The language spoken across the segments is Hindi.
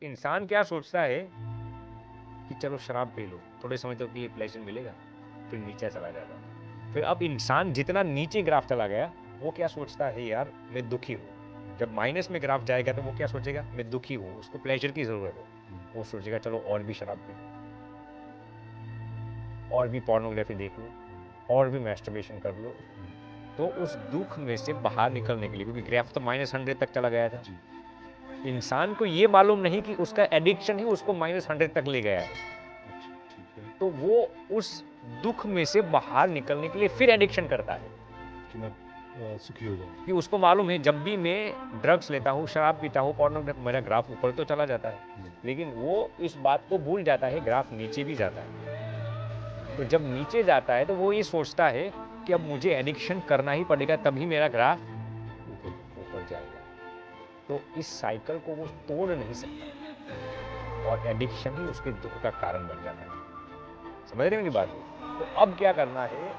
इंसान क्या सोचता है कि चलो शराब पी लो, थोड़े समय तक ये प्लेजर मिलेगा, फिर नीचे चला जाता। फिर अब इंसान जितना नीचे ग्राफ चला गया, वो क्या सोचता है, यार मैं दुखी हूँ। जब माइनस में ग्राफ जाएगा तो वो क्या सोचेगा, मैं दुखी हूँ, उसको प्लेजर की जरूरत है। वो सोचेगा चलो और भी शराब पी लो, और भी पोर्नोग्राफी देख लो, और भी मैस्टरबेशन कर लो। तो उस दुख में से बाहर निकलने के लिए, क्योंकि ग्राफ तो -100 तक चला गया था, इंसान को ये मालूम नहीं कि उसका एडिक्शन ही उसको -100 तक ले गया है। तो वो उस दुख में से बाहर निकलने के लिए फिर एडिक्शन करता है कि मैं सुखी हो जाऊं। कि उसको मालूम है जब भी मैं ड्रग्स लेता हूँ, शराब पीता हूँ, पोर्नोग्राफी, मेरा ग्राफ ऊपर तो चला जाता है, लेकिन वो इस बात को भूल जाता है ग्राफ नीचे भी जाता है। तो जब नीचे जाता है तो वो ये सोचता है कि अब मुझे एडिक्शन करना ही पड़ेगा, तभी मेरा ग्राफ ऊपर जाएगा। तो इस साइकिल को वो तोड़ नहीं सकता और एडिक्शन ही उसके दुख का कारण बन जाता है। समझ रहे मेरी बात? तो अब क्या करना है,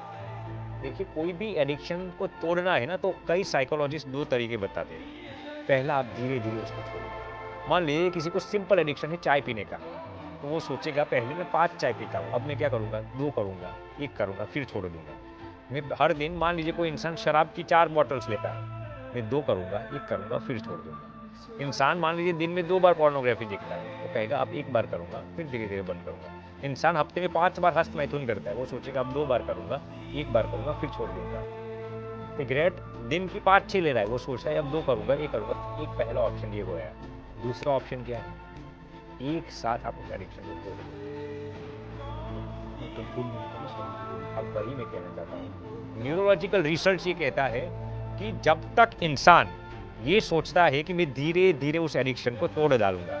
देखिए कोई भी एडिक्शन को तोड़ना है ना, तो कई साइकोलॉजिस्ट 2 तरीके बताते हैं। पहला, आप धीरे धीरे उसको छोड़ो। मान लीजिए किसी को सिंपल एडिक्शन है चाय पीने का, तो वो सोचेगा पहले मैं 5 चाय पीता हूँ, अब मैं क्या करूँगा, 2 करूँगा, 1 करूँगा, फिर छोड़ दूंगा। मैं हर दिन, मान लीजिए कोई इंसान शराब की 4 बॉटल्स लेता है, मैं 2 करूँगा, 1 करूँगा, फिर छोड़ दूंगा। इंसान मान लीजिए दिन में 2 बार पोर्नोग्राफी देखता है, वो कहेगा अब 1 बार करूँगा, फिर धीरे धीरे बंद करूँगा। इंसान हफ्ते में 5 बार हस्त मैथुन करता है, वो सोचेगा अब 2 बार करूँगा, 1 बार करूँगा, फिर छोड़ दूंगा। सिगरेट दिन की 5-6 ले रहा है, वो सोच रहा है अब 2 करूँगा, 1 करूँगा। एक पहला ऑप्शन ये गया। दूसरा ऑप्शन क्या है, एक साथ आप उस एडिक्शन को तोड़ दो। अब वही मैं कहना चाहता हूँ, न्यूरोलॉजिकल रिसर्च ये कहता है कि जब तक इंसान ये सोचता है कि मैं धीरे धीरे उस एडिक्शन को तोड़ डालूंगा,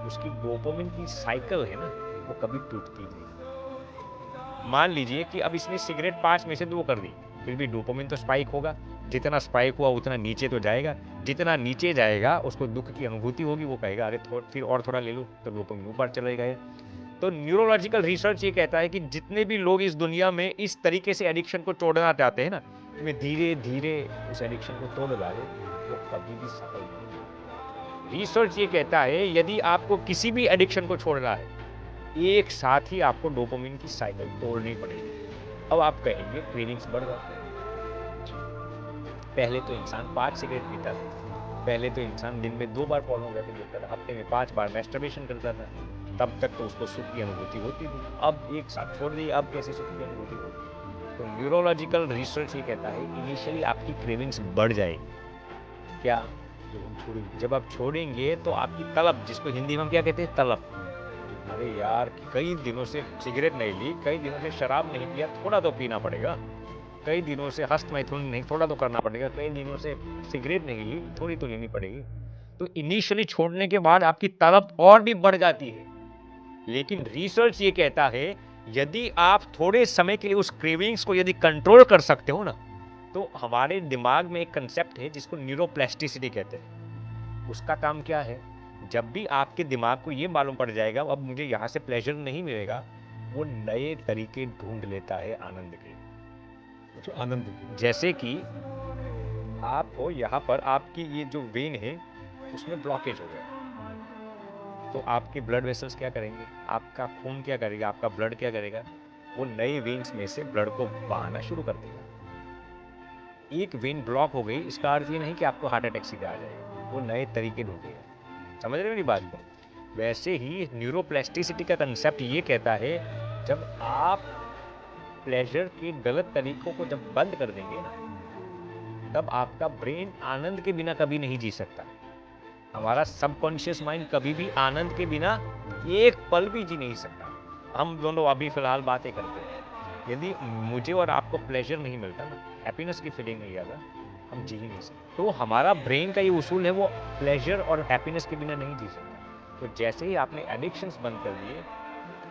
उसकी डोपामिन की साइकिल है ना, वो कभी टूटती नहीं। मान लीजिए कि अब इसने सिगरेट 5 में से 2 कर दी, फिर भी डोपामिन तो स्पाइक होगा। जितना स्पाइक हुआ उतना नीचे तो जाएगा, जितना नीचे जाएगा उसको दुख की अनुभूति होगी, वो कहेगा अरे फिर और थोड़ा ले लूँ, तो डोपामिन ऊपर चले गए। तो न्यूरोलॉजिकल रिसर्च ये कहता है कि जितने भी लोग इस दुनिया में इस तरीके से एडिक्शन को तोड़ना चाहते हैं ना, मैं धीरे धीरे उस एडिक्शन को तोड़ डाले, वो कभी भी सफल नहीं। रिसर्च ये कहता है यदि आपको किसी भी एडिक्शन को छोड़ना है, एक साथ ही आपको डोपामिन की साइकिल तोड़नी पड़ेगी। अब आप कहेंगे क्रेविंग्स बढ़ जाते हैं। पहले तो इंसान 5 सिगरेट पीता था, पहले तो इंसान दिन में 2 बार पोर्नोग्राफी देखता था, हफ्ते में 5 बार मैस्टरबेशन करता था, तब तक तो उसको सुख की अनुभूति होती थी। अब एक साथ छोड़ दी, अब कैसे सुख की अनुभूति होगी? तो न्यूरोलॉजिकल रिसर्च ये कहता है इनिशियली आपकी क्रेविंग्स बढ़ जाएगी। क्या? जब आप छोड़ेंगे तो आपकी तलब, जिसको हिंदी में हम क्या कहते हैं, तलब। अरे यार कई दिनों से सिगरेट नहीं ली, कई दिनों से शराब नहीं पिया, थोड़ा तो पीना पड़ेगा। कई दिनों से हस्त मैथुन नहीं, थोड़ा तो करना पड़ेगा। कई दिनों से सिगरेट नहीं ली, थोड़ी तो लेनी पड़ेगी। तो इनिशियली छोड़ने के बाद आपकी तलब और भी बढ़ जाती है। लेकिन रिसर्च ये कहता है यदि आप थोड़े समय के लिए उस क्रेविंग्स को यदि कंट्रोल कर सकते हो ना, तो हमारे दिमाग में एक कंसेप्ट है जिसको न्यूरोप्लास्टिसिटी कहते हैं। उसका काम क्या है, जब भी आपके दिमाग को ये मालूम पड़ जाएगा अब मुझे यहाँ से प्लेजर नहीं मिलेगा, वो नए तरीके ढूंढ लेता है आनंद के। आनंद की, जैसे कि आपको यहाँ पर आपकी ये जो वेन है उसमें ब्लॉकेज हो गया, तो आपके ब्लड वेसल्स क्या करेंगे, आपका खून क्या करेगा, आपका ब्लड क्या करेगा, वो नए वेन्स में से ब्लड को बहाना शुरू कर देगा। एक वेन ब्लॉक हो गई, इसका अर्थ ये नहीं कि आपको हार्ट अटैक सीधे आ जाएगा, वो नए तरीके ढूंढेगा। समझ रहे मेरी बात को? वैसे ही न्यूरोप्लास्टिसिटी का कंसेप्ट ये कहता है जब आप प्लेजर के गलत तरीकों को जब बंद कर देंगे ना, तब आपका ब्रेन आनंद के बिना कभी नहीं जी सकता। हमारा सबकॉन्शियस माइंड कभी भी आनंद के बिना एक पल भी जी नहीं सकता। हम दोनों अभी फिलहाल बातें करते हैं, यदि मुझे और आपको प्लेजर नहीं मिलता ना, हैप्पीनेस की फीलिंग नहीं आता, हम जी ही नहीं सकते। तो हमारा ब्रेन का ये उसूल है, वो प्लेजर और हैप्पीनेस के बिना नहीं जी सकता। तो जैसे ही आपने एडिक्शंस बंद कर दिए,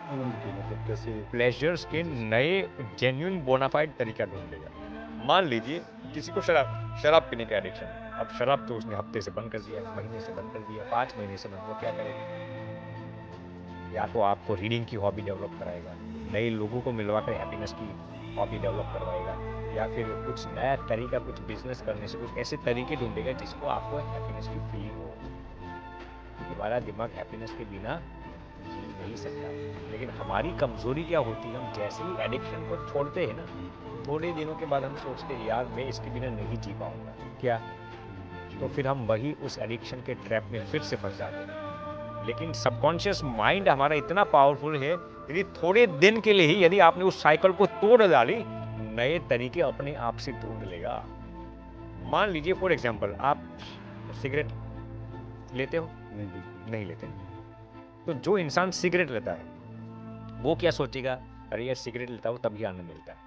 मतलब कैसे प्लेजर्स के नए जेन्युइन बोनाफाइड तरीका ढूंढेगा। मान लीजिए किसी को शराब पीने का एडिक्शन है, अब शराब तो उसने हफ्ते से बंद कर दिया, महीने से बंद कर दिया, 5 महीने से बंद, वो क्या करेगा? या तो आपको रीडिंग की हॉबी डेवलप कराएगा, नए लोगों को मिलवा कर हैप्पीनेस की हॉबी डेवलप करवाएगा, या फिर कुछ नया तरीका, कुछ बिजनेस करने से कुछ ऐसे तरीके ढूंढेगा जिसको आपको हैप्पीनेस की फीलिंग हो। हमारा दिमाग हैप्पीनेस के बिना जी नहीं सकता। लेकिन हमारी कमजोरी क्या होती है, हम जैसे ही एडिक्शन को छोड़ते हैं ना, थोड़े दिनों के बाद हम सोचते हैं यार मैं इसके बिना नहीं जी पाऊंगा क्या, तो फिर हम वही उस एडिक्शन के ट्रैप में फिर से फंस जाते हैं। लेकिन सबकॉन्शियस माइंड हमारा इतना पावरफुल है, यदि थोड़े दिन के लिए ही यदि आपने उस साइकिल को तोड़ डाली, नए तरीके अपने आप से ढूंढ लेगा। मान लीजिए फॉर एग्जाम्पल आप सिगरेट लेते हो, नहीं बिल्कुल नहीं लेते, तो जो इंसान सिगरेट लेता है वो क्या सोचेगा, अरे यार सिगरेट लेता हूँ तभी आनंद मिलता है।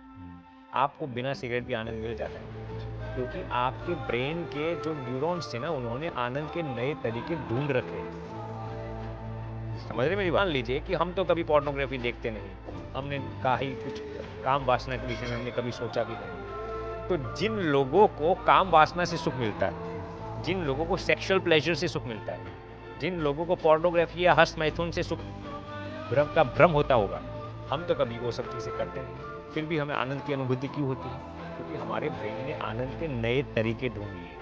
आपको बिना सिगरेट भी आनंद मिल जाता है, क्योंकि आपके ब्रेन के जो न्यूरॉन्स थे ना, उन्होंने आनंद के नए तरीके ढूंढ रखे हैं। समझ रहे मेरी बात? मान लीजिए कि हम तो कभी पोर्नोग्राफी देखते नहीं, हमने कहा ही कुछ काम वासना के विषय में हमने कभी सोचा भी नहीं। तो जिन लोगों को काम वासना से सुख मिलता है, जिन लोगों को सेक्सुअल प्लेजर से सुख मिलता है, जिन लोगों को पोर्नोग्राफी या हस्त मैथुन से सुख भ्रम होता होगा, हम तो कभी वो सब चीज़ें करते नहीं, फिर भी हमें आनंद की अनुभूति क्यों होती है? क्योंकि हमारे ब्रेन ने आनंद के नए तरीके ढूंढ लिए।